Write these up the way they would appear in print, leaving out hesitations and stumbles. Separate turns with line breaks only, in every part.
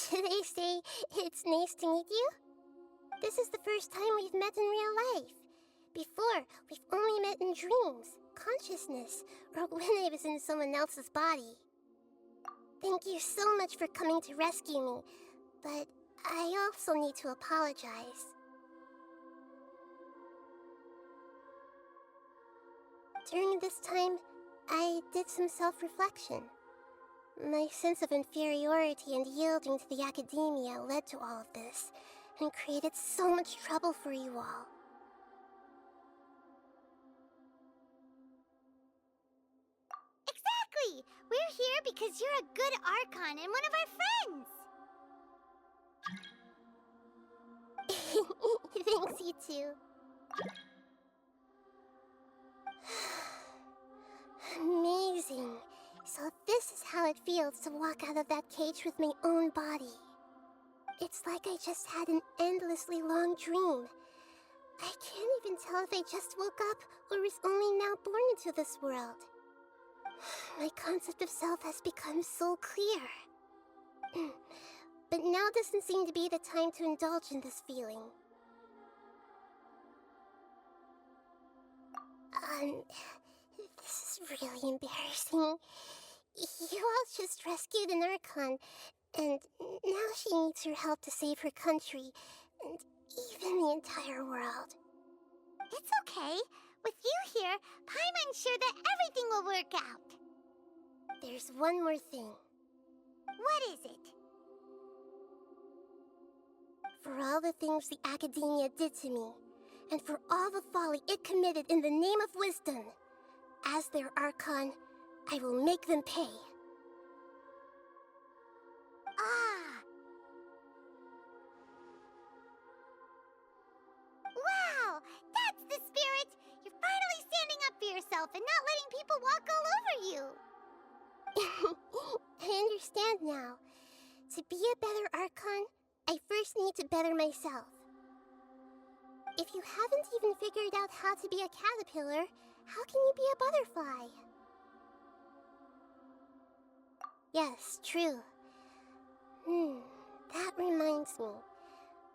Should I say it's nice to meet you? This is the first time we've met in real life. Before, we've only met in dreams, consciousness, or when I was in someone else's body. Thank you so much for coming to rescue me, but I also need to apologize. During this time, I did some self-reflection. My sense of inferiority and yielding to the academia led to all of this, and created so much trouble for you all.
Exactly! We're here because you're a good Archon and one of our friends!
Thanks, you too. Amazing. So this is how it feels to walk out of that cage with my own body. It's like I just had an endlessly long dream. I can't even tell if I just woke up or was only now born into this world. My concept of self has become so clear. But now doesn't seem to be the time to indulge in this feeling. This is really embarrassing. You all just rescued an Archon, and now she needs your help to save her country, and even the entire world.
It's okay. With you here, Paimon's sure that everything will work out.
There's one more thing.
What is it?
For all the things the academia did to me, and for all the folly it committed in the name of wisdom, as their Archon, I will make them pay.
Ah! Wow! That's the spirit! You're finally standing up for yourself and not letting people walk all over you!
I understand now. To be a better Archon, I first need to better myself. If you haven't even figured out how to be a caterpillar, how can you be a butterfly? Yes, true. That reminds me.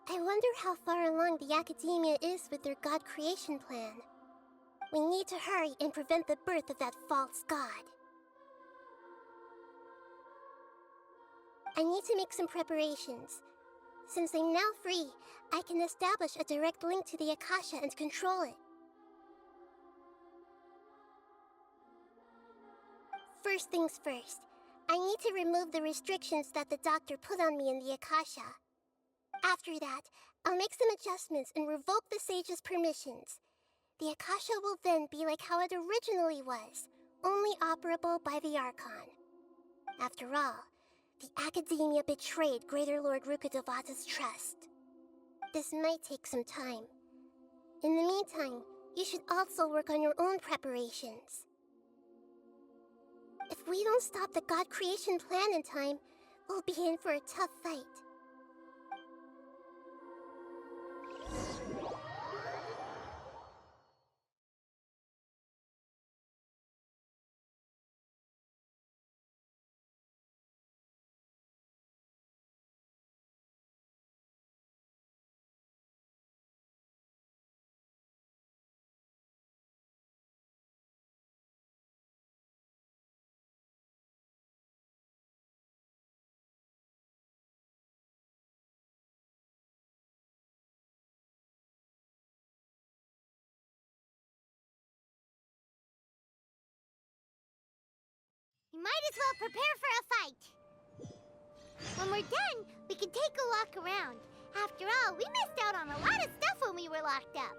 I wonder how far along the academia is with their god creation plan. We need to hurry and prevent the birth of that false god. I need to make some preparations. Since I'm now free, I can establish a direct link to the Akasha and control it. First things first, I need to remove the restrictions that the doctor put on me in the Akasha. After that, I'll make some adjustments and revoke the sage's permissions. The Akasha will then be like how it originally was, only operable by the Archon. After all, the academia betrayed Greater Lord Rukkhadevata's trust. This might take some time. In the meantime, you should also work on your own preparations. If we don't stop the god creation plan in time, we'll be in for a tough fight.
You might as well prepare for a fight. When we're done, we can take a walk around. After all, we missed out on a lot of stuff when we were locked up.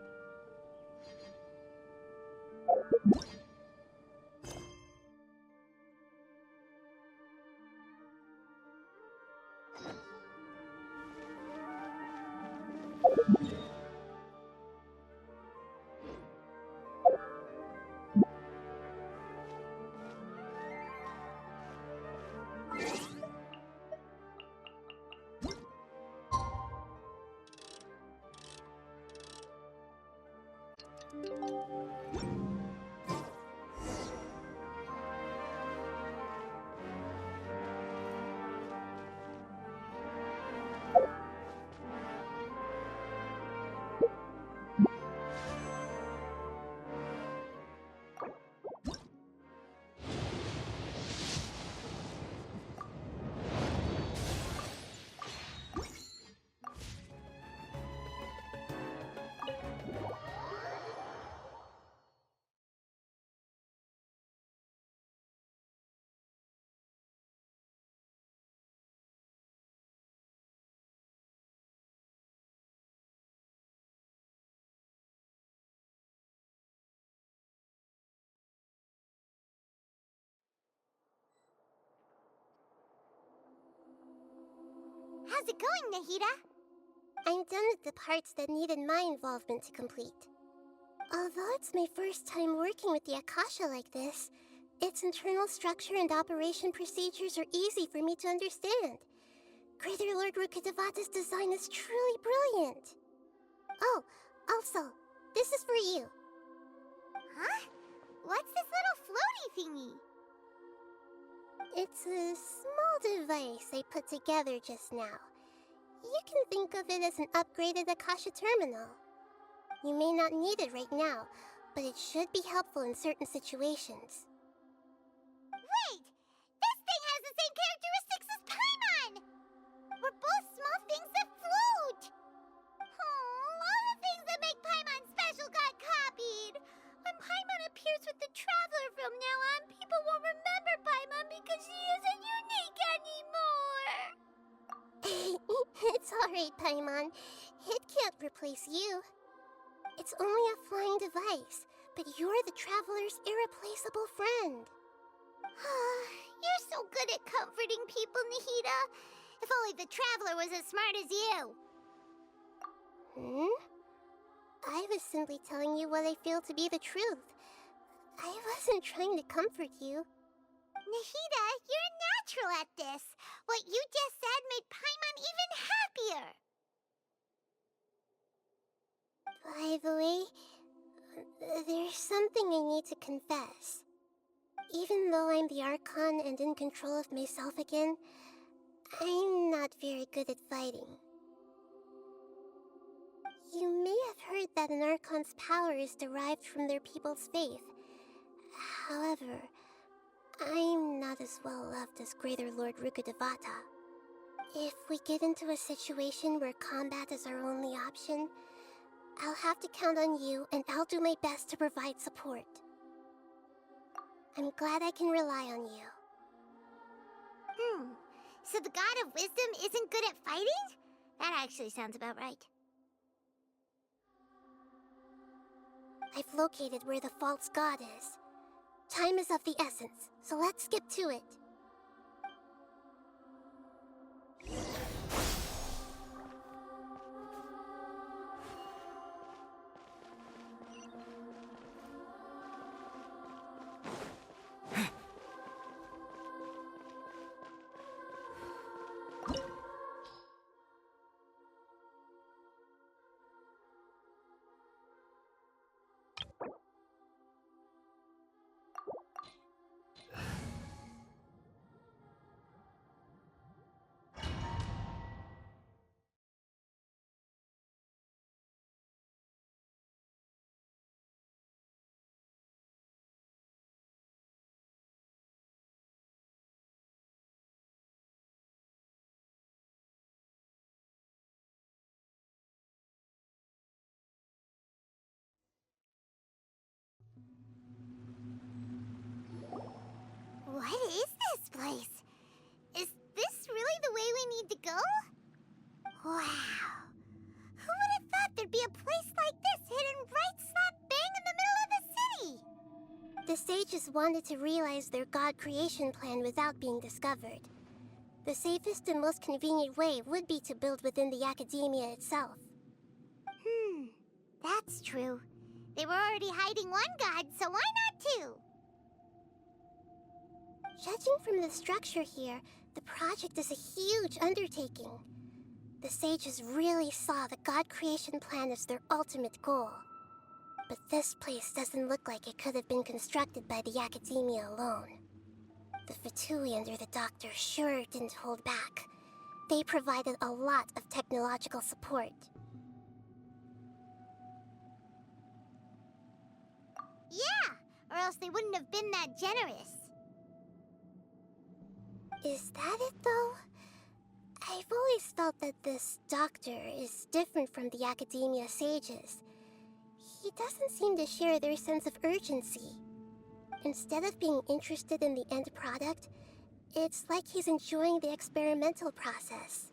How's it going, Nahida?
I'm done with the parts that needed my involvement to complete. Although it's my first time working with the Akasha like this, its internal structure and operation procedures are easy for me to understand. Greater Lord Rukkhadevata's design is truly brilliant. Oh, also, this is for you.
Huh? What's this little floaty thingy?
It's a small device I put together just now. You can think of it as an upgraded Akasha terminal. You may not need it right now, but it should be helpful in certain situations.
Wait! This thing has the same characteristics as Paimon! We're both small things that float! Oh, all the things that make Paimon special got copied! When Paimon appears with the Traveler from now on, people won't remember Paimon because she isn't unique anymore!
It's alright, Paimon. It can't replace you. It's only a flying device, but you're the Traveler's irreplaceable friend.
You're so good at comforting people, Nahida. If only the Traveler was as smart as you.
I was simply telling you what I feel to be the truth. I wasn't trying to comfort you.
Nahida, you're a natural at this. What you just said made Paimon even happier.
By the way, there's something I need to confess. Even though I'm the Archon and in control of myself again, I'm not very good at fighting. You may have heard that an Archon's power is derived from their people's faith. However, I'm not as well loved as Greater Lord Rukkhadevata. If we get into a situation where combat is our only option, I'll have to count on you, and I'll do my best to provide support. I'm glad I can rely on you.
So the God of Wisdom isn't good at fighting? That actually sounds about right.
I've located where the false god is. Time is of the essence, so let's skip to it.
What is this place? Is this really the way we need to go? Wow. Who would have thought there'd be a place like this hidden right slap bang in the middle of the city?
The sages wanted to realize their god creation plan without being discovered. The safest and most convenient way would be to build within the academia itself.
That's true. They were already hiding one god, so why not two?
Judging from the structure here, the project is a huge undertaking. The sages really saw the god creation plan as their ultimate goal. But this place doesn't look like it could have been constructed by the academia alone. The Fatui under the Doctor sure didn't hold back. They provided a lot of technological support.
Yeah, or else they wouldn't have been that generous.
Is that it, though? I've always felt that this Doctor is different from the Academia sages. He doesn't seem to share their sense of urgency. Instead of being interested in the end product, it's like he's enjoying the experimental process.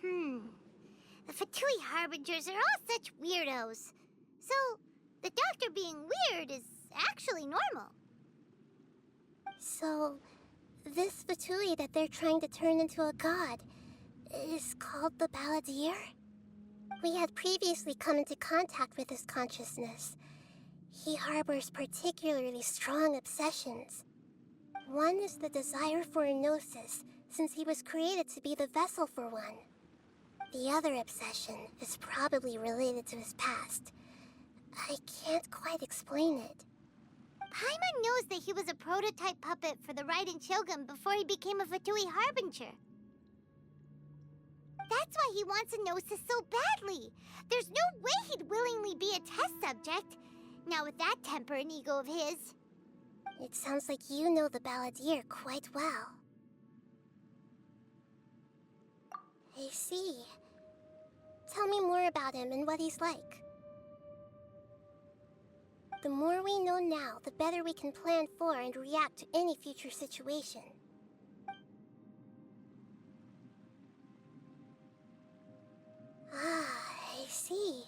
The Fatui Harbingers are all such weirdos. So, the Doctor being weird is actually normal.
So, this Fatui that they're trying to turn into a god, is called the Balladeer? We had previously come into contact with his consciousness. He harbors particularly strong obsessions. One is the desire for a gnosis, since he was created to be the vessel for one. The other obsession is probably related to his past. I can't quite explain it.
Paimon knows that he was a prototype puppet for the Raiden Shogun before he became a Fatui Harbinger. That's why he wants a gnosis so badly. There's no way he'd willingly be a test subject. Not with that temper and ego of his.
It sounds like you know the Balladeer quite well. I see. Tell me more about him and what he's like. The more we know now, the better we can plan for and react to any future situation. I see.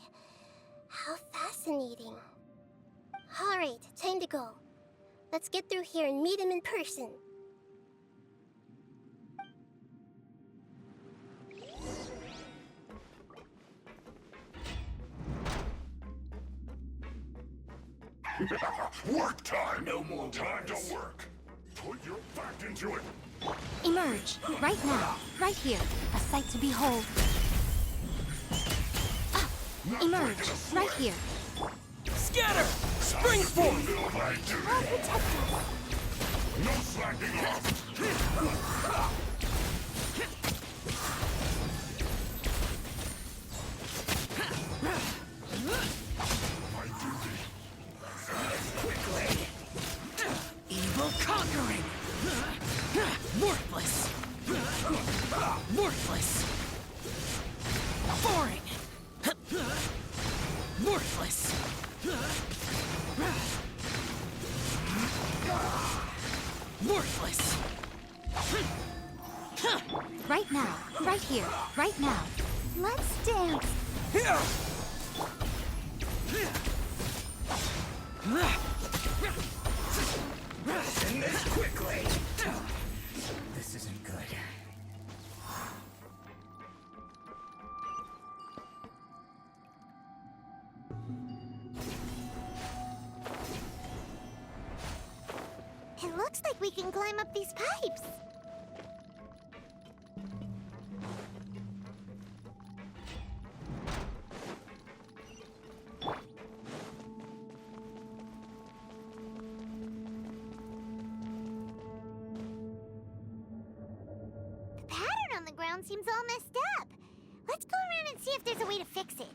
How fascinating. Alright, time to go. Let's get through here and meet him in person.
Work time! No more time to work! Put your back into it!
Emerge, right now, right here, a sight to behold. Emerge, right here.
Scatter! Spring forth!
I'll protect us.
No slacking off! My duty.
Quickly! Evil conquering! Worthless! Worthless! Boring! Worthless! Worthless!
Right now, right here, right now.
Let's dance.
End this quickly! This isn't good.
It looks like we can climb up these pipes. The pattern on the ground seems all messed up. Let's go around and see if there's a way to fix it.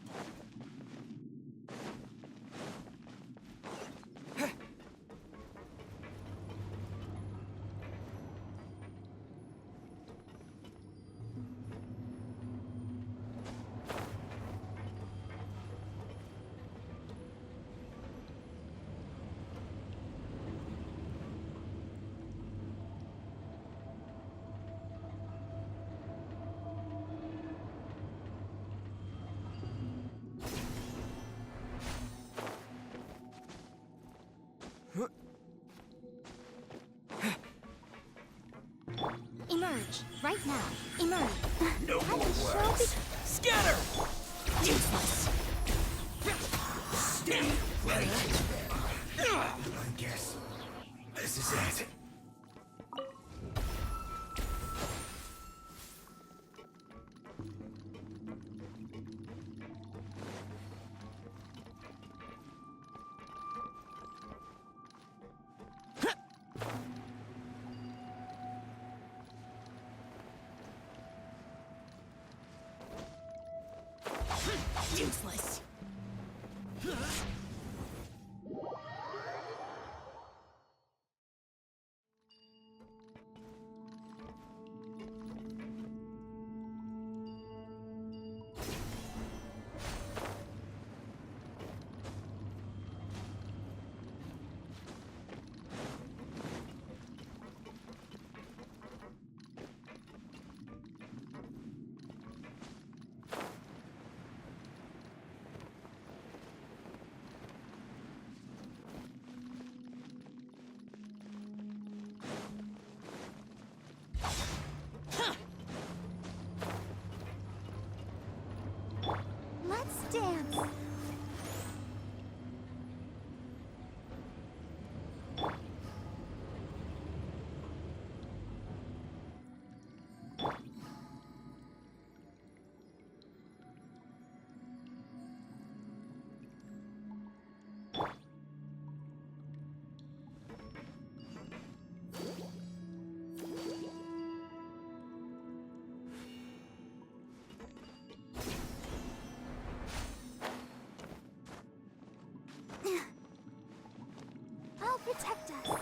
Emerge, right now, emerge.
No more words! Scatter! Useless! Stay right there. I guess this is it. Useless!
dance. I'll protect us.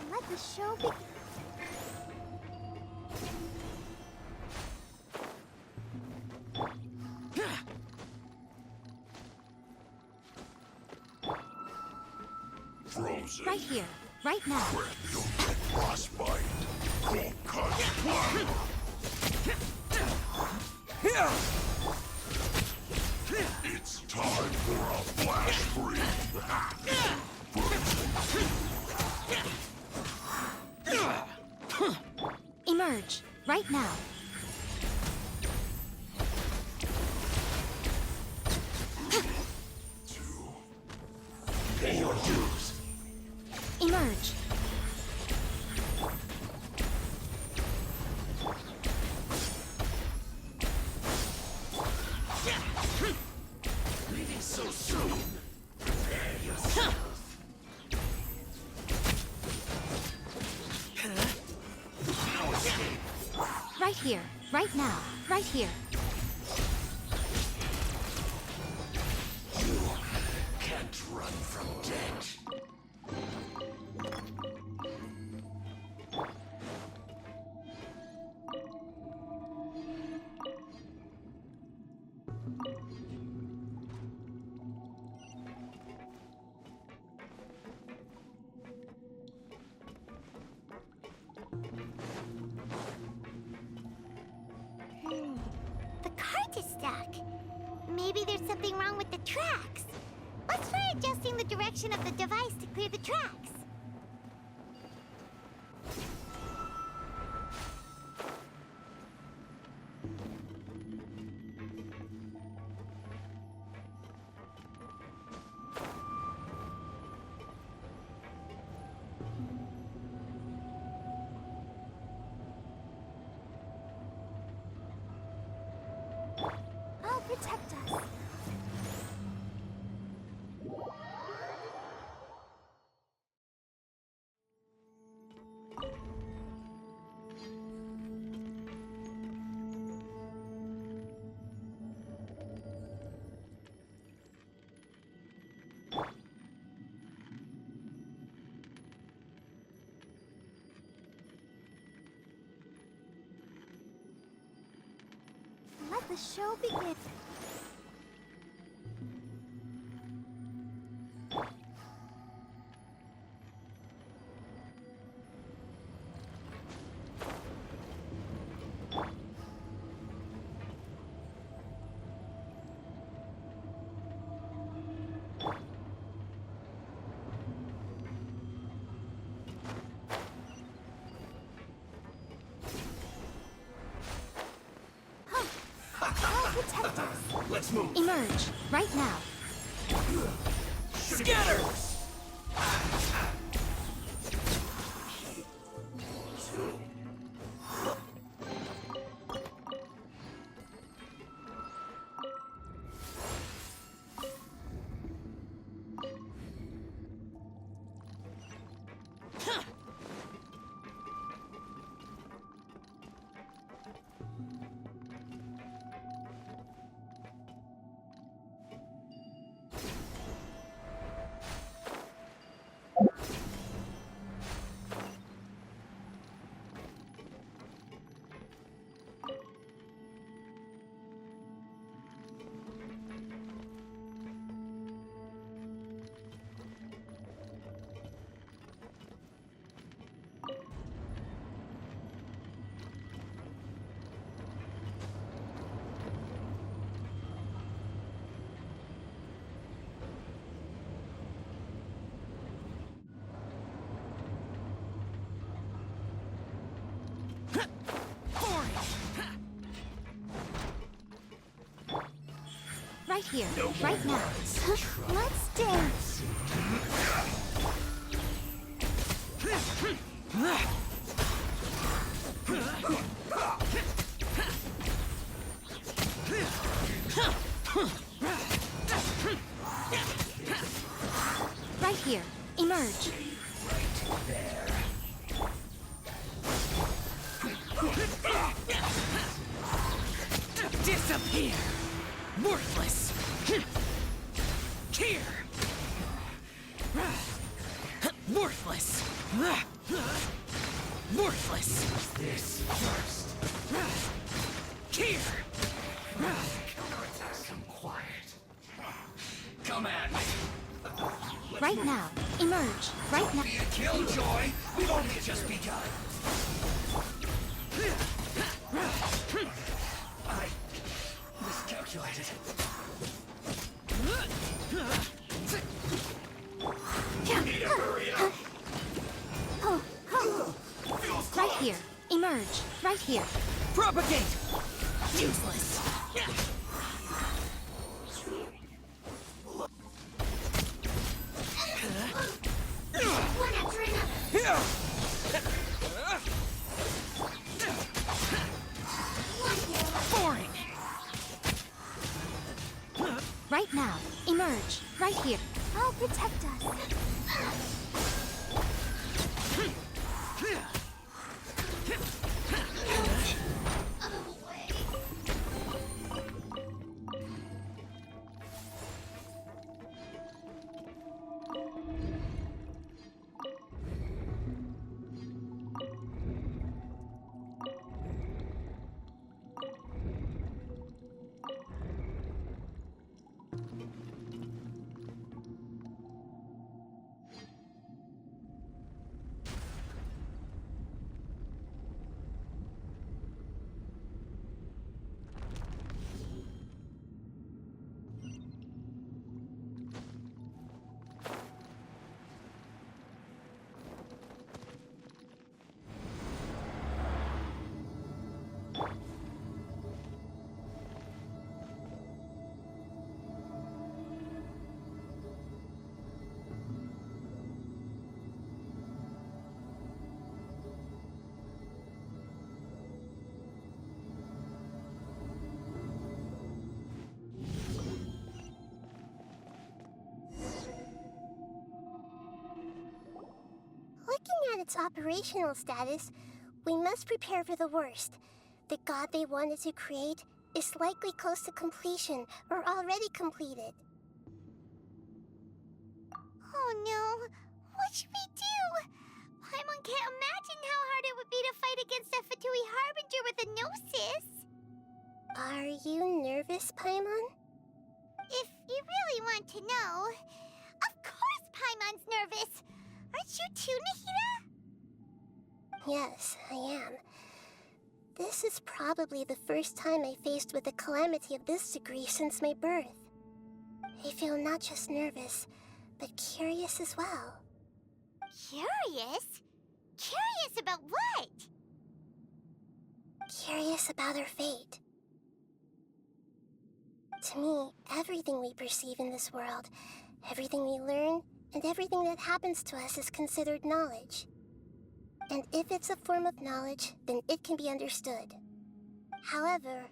Let the show begin.
Frozen.
Right here, right now.
Where you'll get frostbite. Cold cut. It's time for a blast freeze.
Emerge, right now.
Pay your dues.
Emerge.
Leaving so soon. Prepare yourself.
Right here, right now, right here.
You can't run from death.
The cart is stuck. Maybe there's something wrong with the tracks. Let's try adjusting the direction of the device to clear the tracks. I'll protect us. Let the show begin.
Let's move.
Emerge, right now.
Scatter!
Right here, right now. Let's dance. Right here, emerge.
Disappear! Worthless! Here! Worthless! Worthless!
This first.
Here!
Come quiet. Come at me.
Right now, emerge. Right now.
Be a killjoy. We've only just begun. I miscalculated. Need to hurry up.
Right here, emerge. Right here.
Propagate! Useless!
One after another.
Boring!
Right now, emerge. Right here. I'll protect us.
Looking at its operational status, we must prepare for the worst. The god they wanted to create is likely close to completion or already completed.
Oh no, what should we do? Paimon can't imagine how hard it would be to fight against a Fatui Harbinger with a Gnosis.
Are you nervous, Paimon?
If you really want to know, of course Paimon's nervous. Aren't you too, Nahida?
Yes, I am. This is probably the first time I faced with a calamity of this degree since my birth. I feel not just nervous, but curious as well.
Curious? Curious about what?
Curious about her fate. To me, everything we perceive in this world, everything we learn, and everything that happens to us is considered knowledge. And if it's a form of knowledge, then it can be understood. However,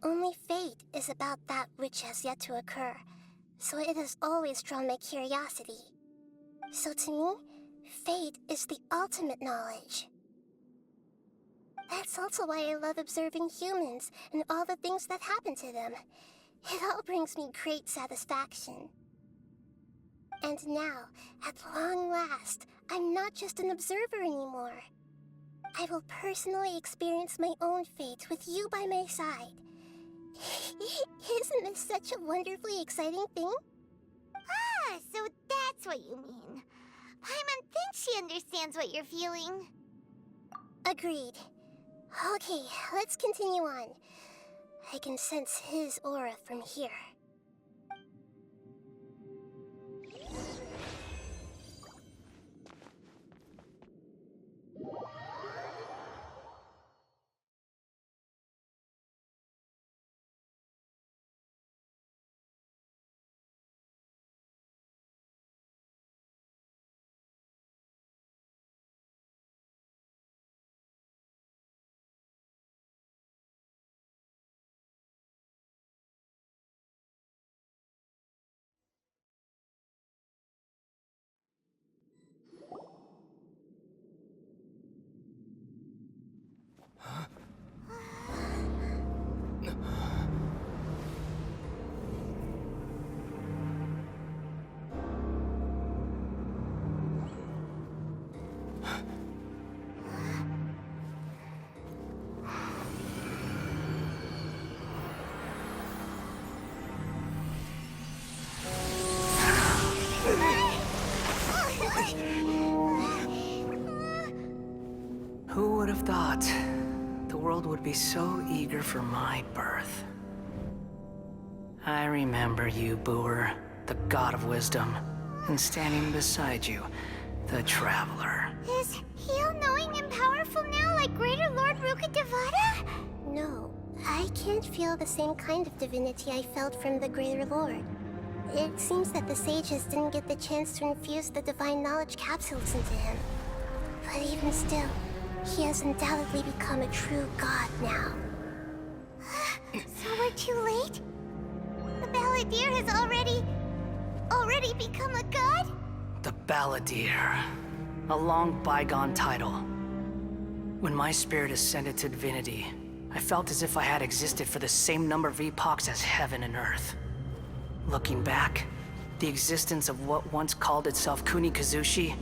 only fate is about that which has yet to occur, so it has always drawn my curiosity. So to me, fate is the ultimate knowledge. That's also why I love observing humans and all the things that happen to them. It all brings me great satisfaction. And now, at long last, I'm not just an observer anymore. I will personally experience my own fate with you by my side. Isn't this such a wonderfully exciting thing?
Ah, so that's what you mean. Paimon thinks she understands what you're feeling.
Agreed. Okay, let's continue on. I can sense his aura from here.
Who would have thought the world would be so eager for my birth? I remember you, Boer, the god of wisdom, and standing beside you, the traveler.
Is he all-knowing and powerful now like Greater Lord Rukkhadevata?
No, I can't feel the same kind of divinity I felt from the Greater Lord. It seems that the sages didn't get the chance to infuse the divine knowledge capsules into him. But even still, he has undoubtedly become a true god now.
So we're too late? The Balladeer has already become a god?
The Balladeer. A long bygone title. When my spirit ascended to divinity, I felt as if I had existed for the same number of epochs as heaven and earth. Looking back, the existence of what once called itself Kunikazushi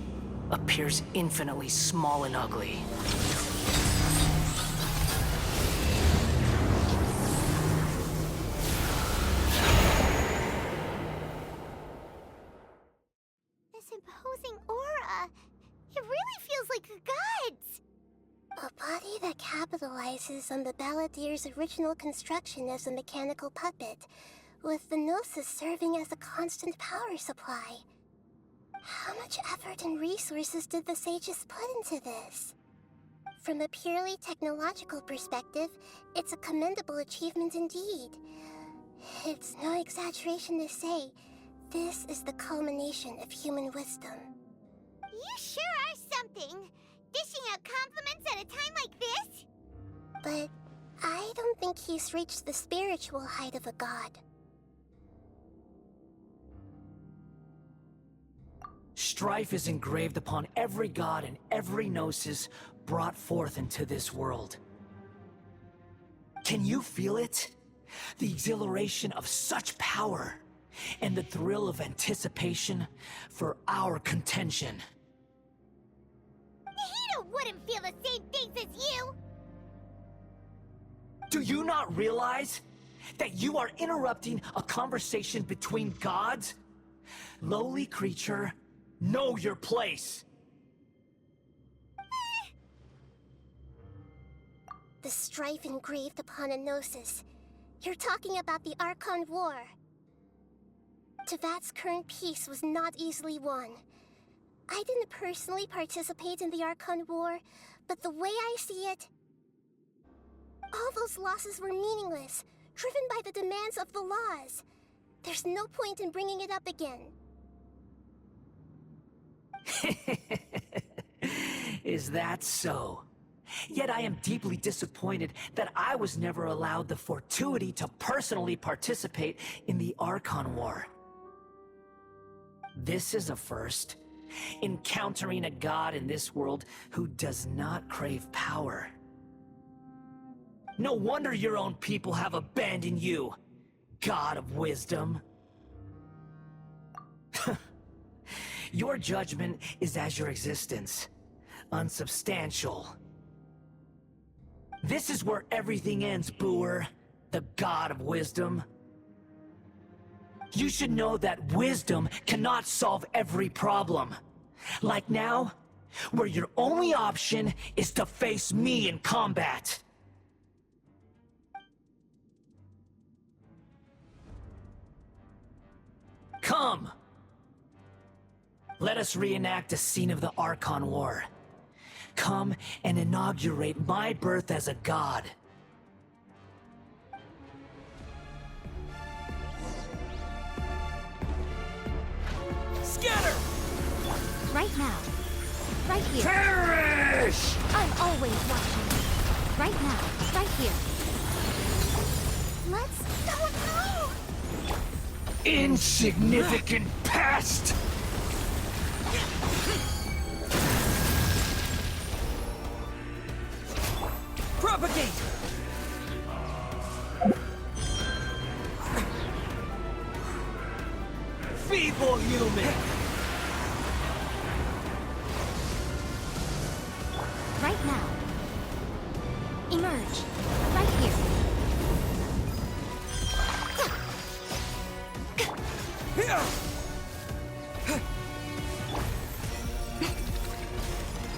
appears infinitely small and ugly.
This imposing aura. It really feels like the gods.
A body that capitalizes on the Balladeer's original construction as a mechanical puppet, with the Gnosis serving as a constant power supply. How much effort and resources did the sages put into this? From a purely technological perspective, it's a commendable achievement indeed. It's no exaggeration to say, this is the culmination of human wisdom.
You sure are something. Dishing out compliments at a time like this?
But I don't think he's reached the spiritual height of a god.
Strife is engraved upon every god and every gnosis brought forth into this world. Can you feel it? The exhilaration of such power, and the thrill of anticipation for our contention.
Nahida wouldn't feel the same things as you!
Do you not realize that you are interrupting a conversation between gods? Lowly creature, know your place!
The strife engraved upon a gnosis. You're talking about the Archon War. Tevat's current peace was not easily won. I didn't personally participate in the Archon War, but the way I see it, all those losses were meaningless, driven by the demands of the laws. There's no point in bringing it up again.
Is that so? Yet I am deeply disappointed that I was never allowed the fortuity to personally participate in the Archon War. This is a first. Encountering a god in this world who does not crave power. No wonder your own people have abandoned you, God of Wisdom. Your judgment is as your existence, unsubstantial. This is where everything ends, Booer, the God of Wisdom. You should know that wisdom cannot solve every problem. Like now, where your only option is to face me in combat. Come! Let us reenact a scene of the Archon War. Come and inaugurate my birth as a god. Scatter!
Right now. Right here.
Perish!
I'm always watching. Right now. Right here. Let's...
Don't know!
Insignificant pest! Propagate! Feeble human!
Right now. Emerge. Right here.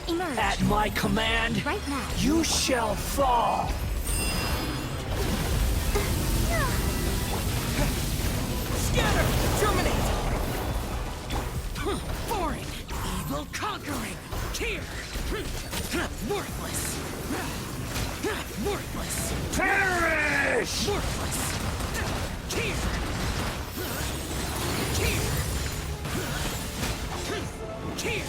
Emerge.
At my command,
Right now.
you shall fall! Scatter! Terminate! Boring! Evil conquering! Tear! Worthless! Worthless! Perish! Worthless! Tear! Tear! Tear!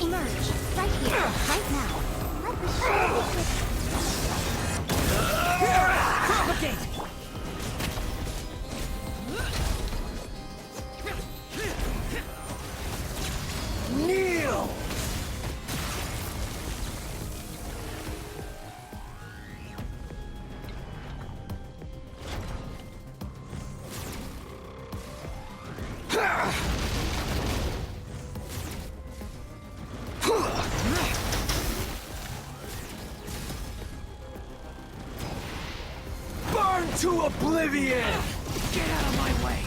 Emerge. Right here. Right now. Let the show begin.
Propagate! Kneel! Burn to oblivion! Get out of my way!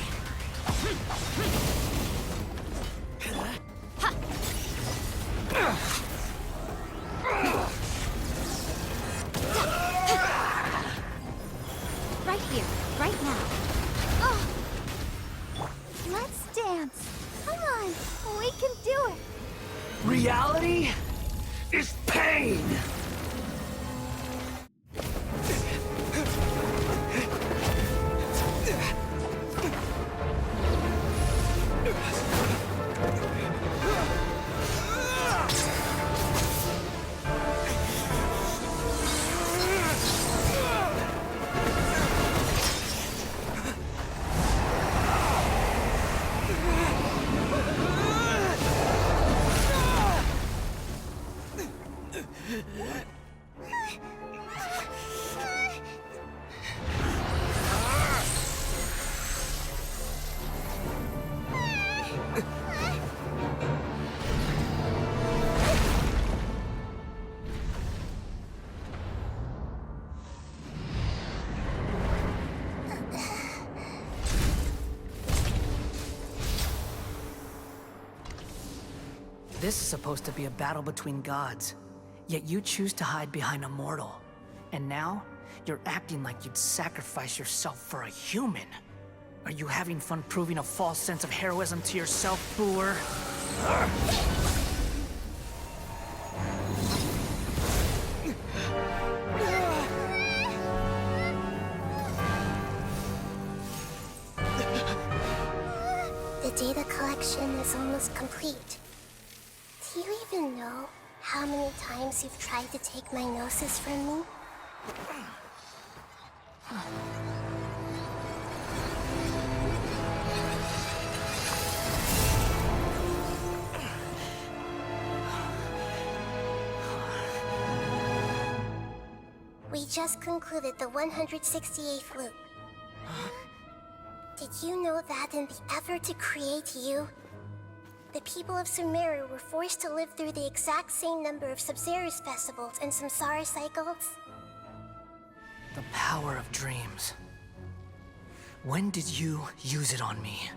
Right here. Right now. Oh. Let's dance. Come on. We can do it.
Reality is pain! This is supposed to be a battle between gods, yet you choose to hide behind a mortal. And now, you're acting like you'd sacrifice yourself for a human. Are you having fun proving a false sense of heroism to yourself, Booer?
The data collection is almost complete. Do you even know how many times you've tried to take my gnosis from me? We just concluded the 168th loop. Did you know that in the effort to create you, the people of Sumeru were forced to live through the exact same number of Sub-Zerus festivals and Samsara cycles?
The power of dreams. When did you use it on me?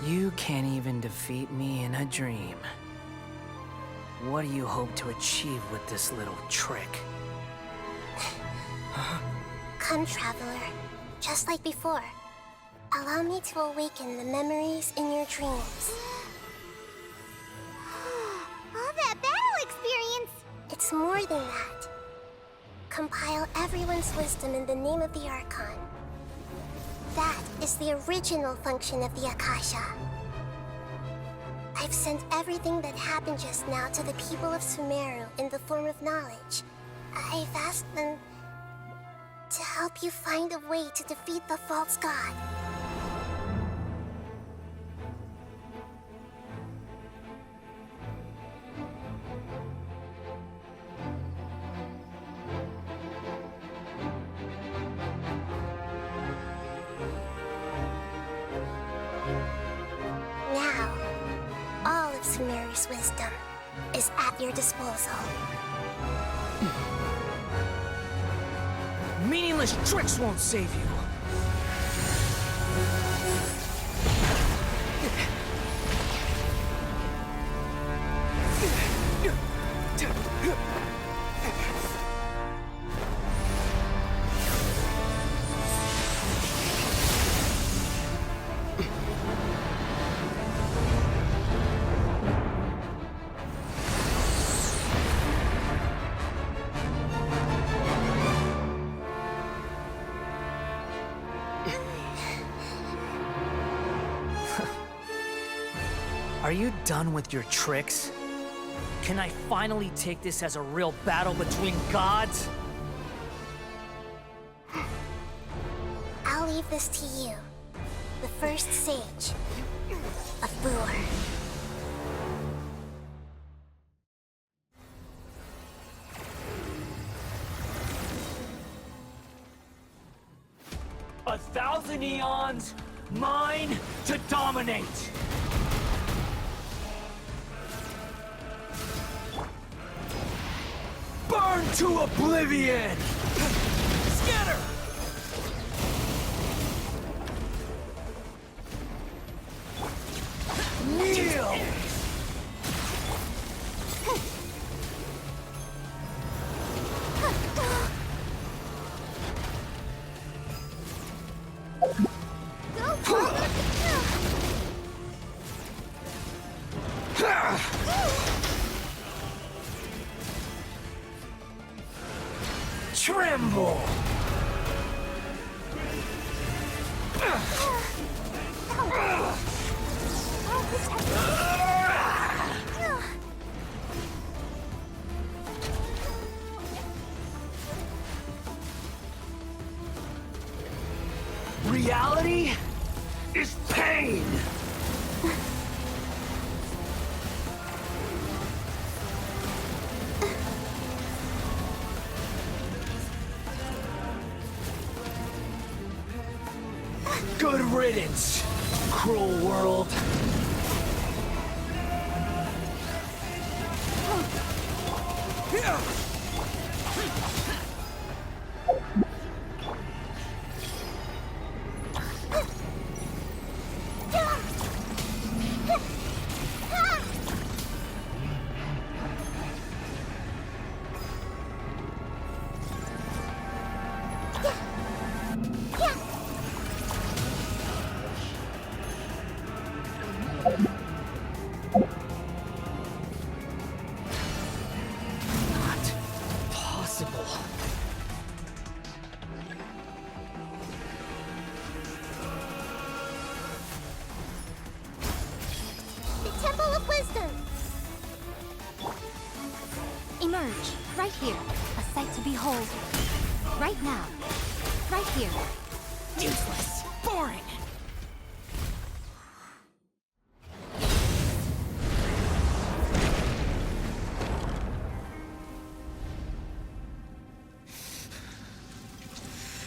You can't even defeat me in a dream. What do you hope to achieve with this little trick?
Come, Traveler. Just like before. Allow me to awaken the memories in your dreams.
All that battle experience!
It's more than that. Compile everyone's wisdom in the name of the Archon. That is the original function of the Akasha. I've sent everything that happened just now to the people of Sumeru in the form of knowledge. I've asked them to help you find a way to defeat the false god. Now, all of Sumeru's wisdom is at your disposal.
Meaningless tricks won't save you. Are you done with your tricks? Can I finally take this as a real battle between gods?
I'll leave this to you, the first sage of Booer.
A thousand eons, mine to dominate! Burn to oblivion! Scatter! Kneel! Tremble! Reality is pain! Good riddance, cruel world. Not possible.
The Temple of Wisdom!
Emerge, right here. A sight to behold. Right now. Right here.
Useless. Boring.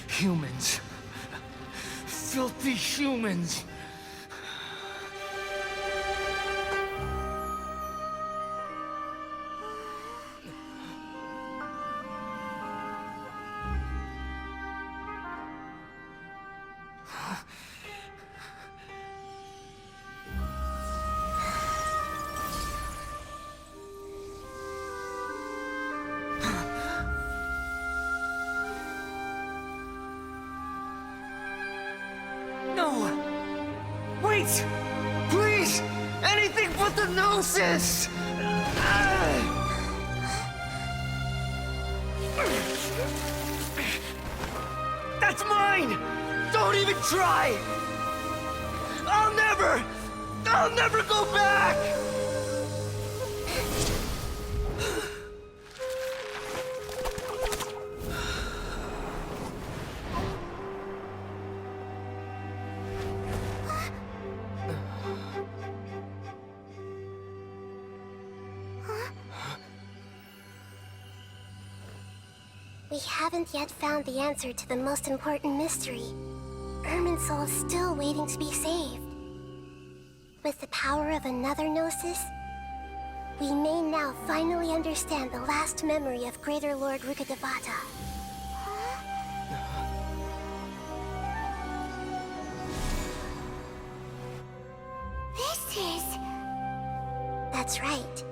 Humans. Filthy humans. No! Wait! Please! Anything but the Gnosis! That's mine! Don't even try! I'll never go back!
We haven't yet found the answer to the most important mystery. Irminsul is still waiting to be saved. With the power of another Gnosis, we may now finally understand the last memory of Greater Lord Rukkhadevata.
This is...
That's right.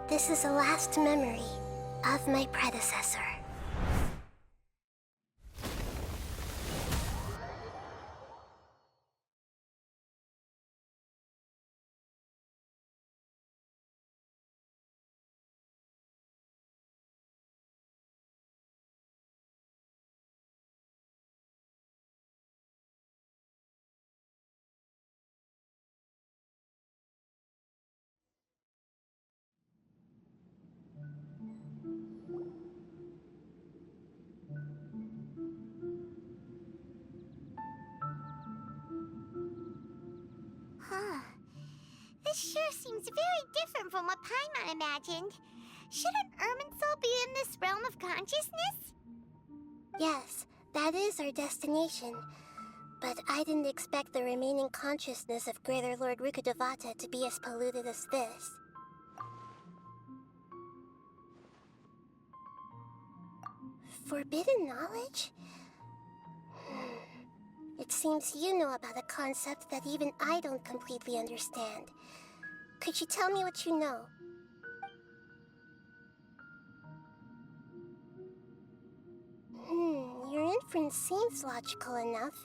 This is the last memory of my predecessor.
Huh. This sure seems very different from what Paimon imagined. Shouldn't Irminsul be in this realm of consciousness?
Yes, that is our destination. But I didn't expect the remaining consciousness of Greater Lord Rukkhadevata to be as polluted as this. Forbidden knowledge? It seems you know about a concept that even I don't completely understand. Could you tell me what you know? Your inference seems logical enough.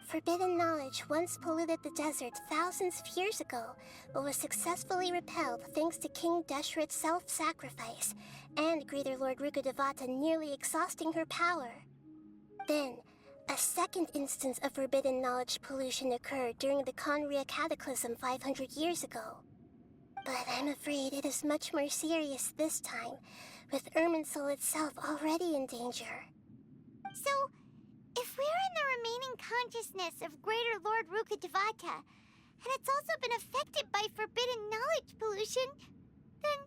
Forbidden knowledge once polluted the desert thousands of years ago, but was successfully repelled thanks to King Deshret's self-sacrifice, and Greater Lord Rukkhadevata nearly exhausting her power. Then, a second instance of forbidden knowledge pollution occurred during the Conria Cataclysm 500 years ago. But I'm afraid it is much more serious this time, with Irminsul itself already in danger.
So, if If we're in the remaining consciousness of Greater Lord Rukkhadevata, and it's also been affected by forbidden knowledge pollution, then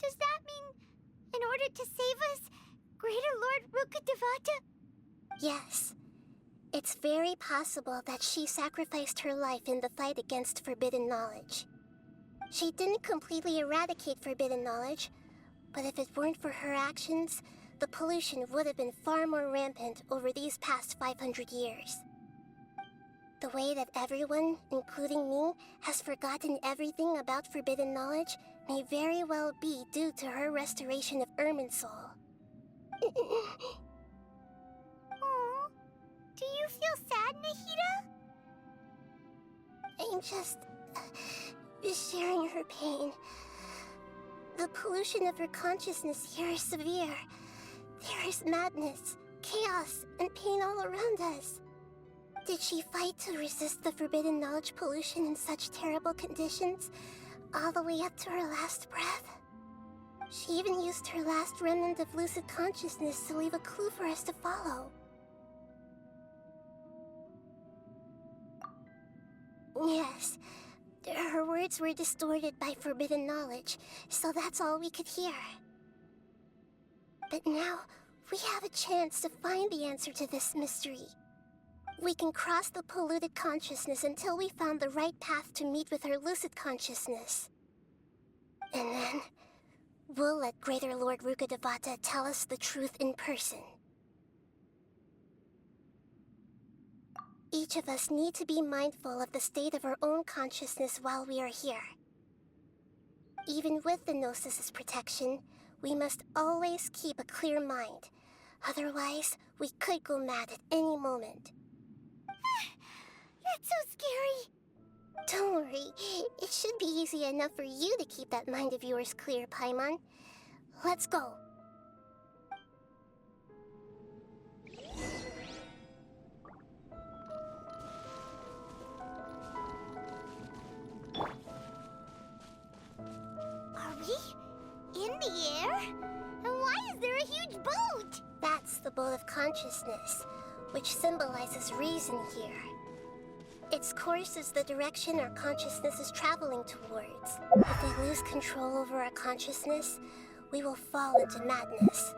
does that mean, in order to save us, Greater Lord Rukkhadevata?
Yes. It's very possible that she sacrificed her life in the fight against forbidden knowledge. She didn't completely eradicate forbidden knowledge, but if it weren't for her actions, the pollution would have been far more rampant over these past 500 years. The way that everyone, including me, has forgotten everything about forbidden knowledge may very well be due to her restoration of Irminsul.
Aw, do you feel sad, Nahida?
I'm just sharing her pain. The pollution of her consciousness here is severe. There is madness, chaos, and pain all around us. Did she fight to resist the forbidden knowledge pollution in such terrible conditions, all the way up to her last breath? She even used her last remnant of lucid consciousness to leave a clue for us to follow. Yes, her words were distorted by forbidden knowledge, so that's all we could hear. But now, we have a chance to find the answer to this mystery. We can cross the polluted consciousness until we found the right path to meet with our lucid consciousness. And then, we'll let Greater Lord Rukkhadevata tell us the truth in person. Each of us need to be mindful of the state of our own consciousness while we are here. Even with the Gnosis' protection, we must always keep a clear mind. Otherwise, we could go mad at any moment.
That's so scary.
Don't worry, it should be easy enough for you to keep that mind of yours clear, Paimon. Let's go.
Are we in the air? And why is there a huge boat?
That's the boat of consciousness, which symbolizes reason here. Its course is the direction our consciousness is traveling towards. If we lose control over our consciousness, we will fall into madness.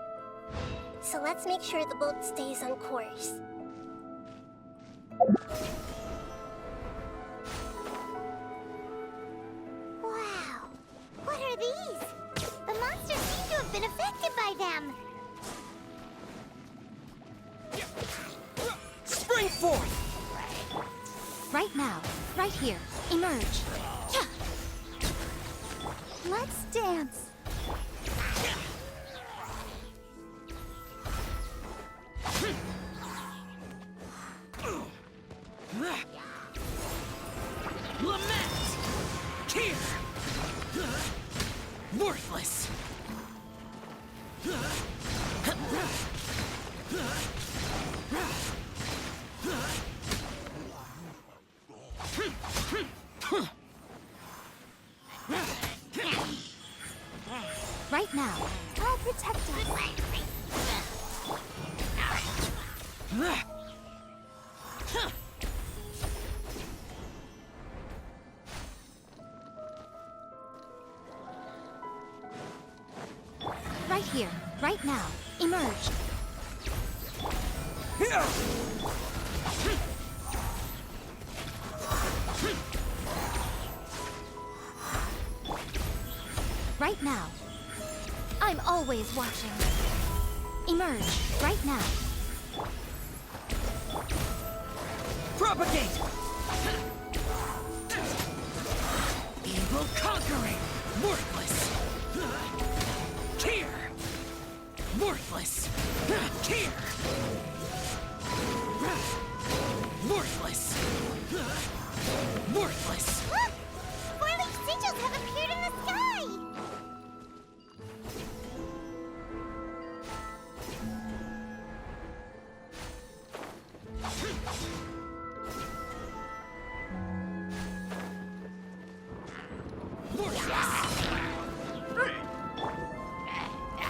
So let's make sure the boat stays on course.
Wow, what are these? The monsters seem to have been affected by them.
Spring forth!
Right now, right here, emerge. Yeah. Let's dance.
Lament! Here! Worthless!
Right now, I'll protect us. Right here, right now, emerge. Right now. I'm always watching. Emerge, right now.
Propagate! Evil conquering! Worthless! Here! Worthless! Here! Worthless! Worthless!
Look! Four-leaf sigils have appeared in the sky!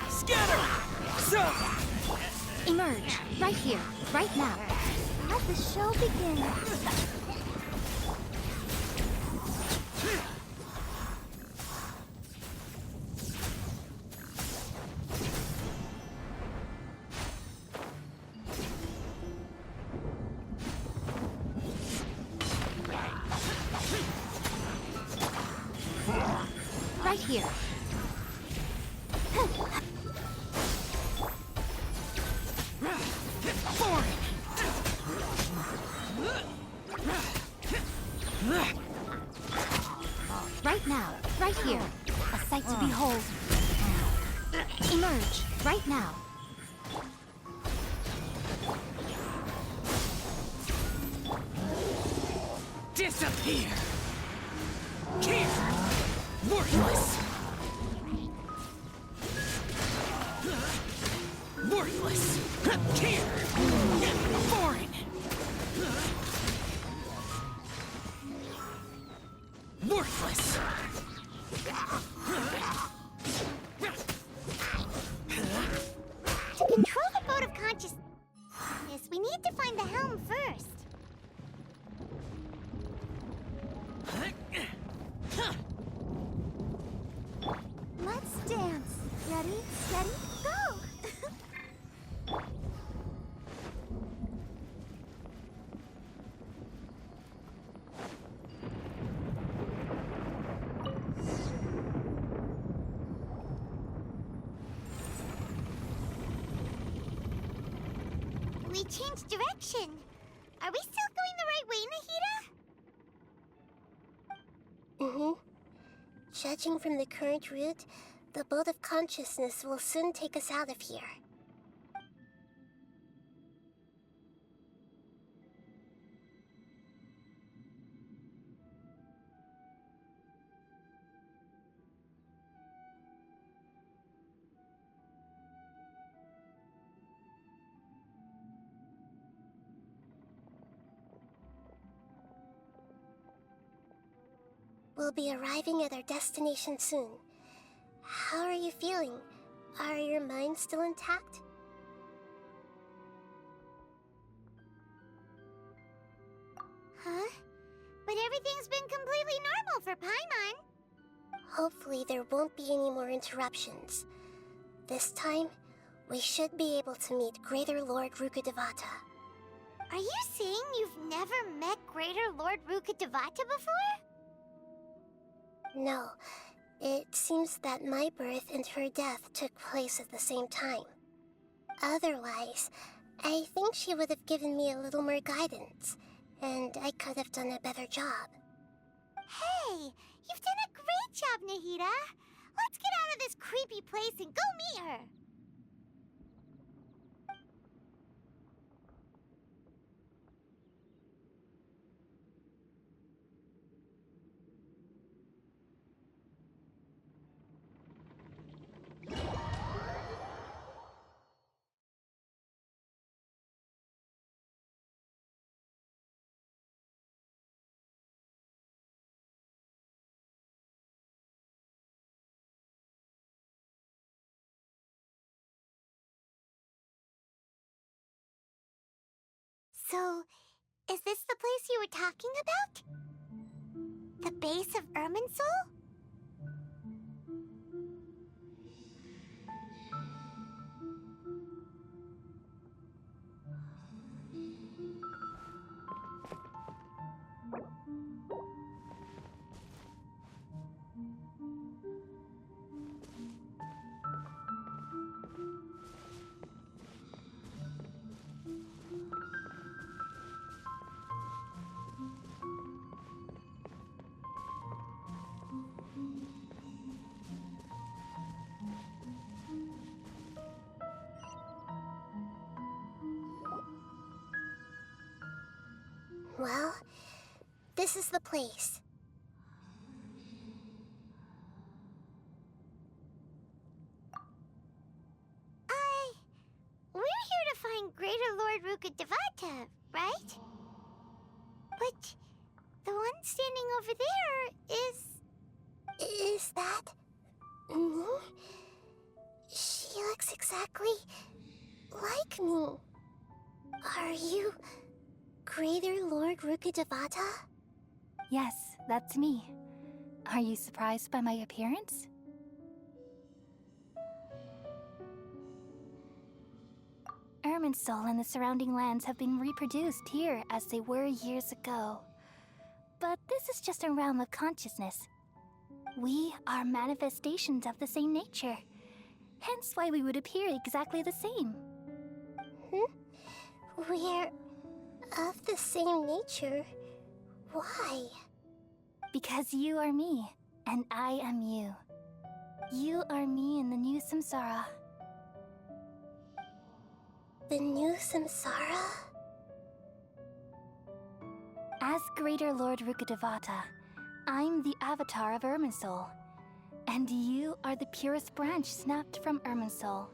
Scatter! So!
Emerge, right here, right now. Let the show begin. Right here. Right now, right here. A sight to behold. Emerge, right now.
Disappear! Here! Worthless! Worthless! Here! Foreign! Worthless!
To control the boat of consciousness, we need to find the helm first.
Let's dance. Ready, steady, go!
We changed direction. Are we still going the right way, Nahida?
Mm-hmm. Judging from the current route, the boat of consciousness will soon take us out of here. We'll be arriving at our destination soon. How are you feeling? Are your minds still intact?
Huh? But everything's been completely normal for Paimon.
Hopefully there won't be any more interruptions. This time, we should be able to meet Greater Lord Rukkhadevata.
Are you saying you've never met Greater Lord Rukkhadevata before?
No, it seems that my birth and her death took place at the same time. Otherwise, I think she would have given me a little more guidance, and I could have done a better job.
Hey, you've done a great job, Nahida. Let's get out of this creepy place and go meet her. So, is this the place you were talking about? The base of Irminsul?
Well, this is the place.
We're here to find Greater Lord Rukkhadevata, right? But the one standing over there is...
Is that... She looks exactly like me. Are you Greater Lord Rukkhadevata?
Yes, that's me. Are you surprised by my appearance? Irminsul and the surrounding lands have been reproduced here as they were years ago. But this is just a realm of consciousness. We are manifestations of the same nature. Hence why we would appear exactly the same.
We're of the same nature. Why?
Because you are me, and I am you. You are me in the new samsara.
The new samsara?
As Greater Lord Rukkhadevata, I'm the avatar of Irminsul, and you are the purest branch snapped from Irminsul.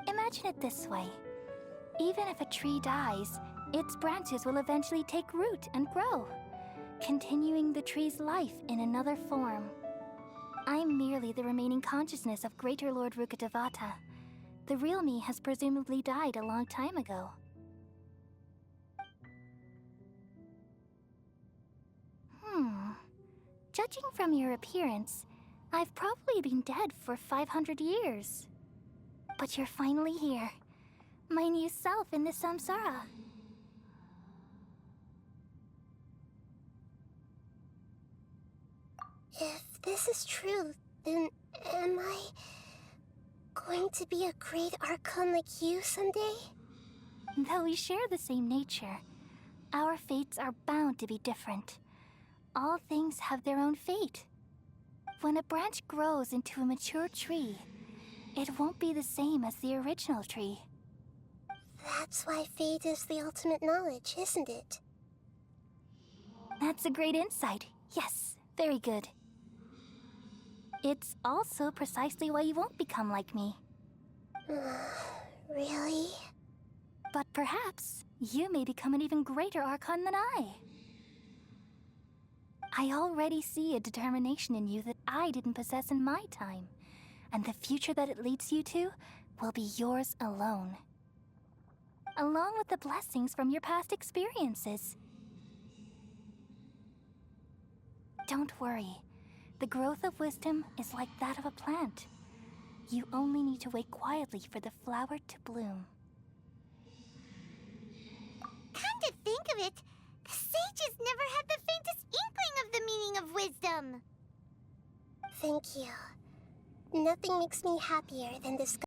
Imagine it this way. Even if a tree dies, its branches will eventually take root and grow, continuing the tree's life in another form. I'm merely the remaining consciousness of Greater Lord Rukkhadevata. The real me has presumably died a long time ago. Judging from your appearance, I've probably been dead for 500 years. But you're finally here. My new self in the samsara.
If this is true, then am I going to be a great Archon like you someday?
Though we share the same nature, our fates are bound to be different. All things have their own fate. When a branch grows into a mature tree, it won't be the same as the original tree.
That's why fate is the ultimate knowledge, isn't it?
That's a great insight. Yes, very good. It's also precisely why you won't become like me.
Really?
But perhaps you may become an even greater Archon than I. I already see a determination in you that I didn't possess in my time, and the future that it leads you to will be yours alone. Along with the blessings from your past experiences. Don't worry. The growth of wisdom is like that of a plant. You only need to wait quietly for the flower to bloom.
Come to think of it, the sages never had the faintest inkling of the meaning of wisdom.
Thank you. Nothing makes me happier than discovering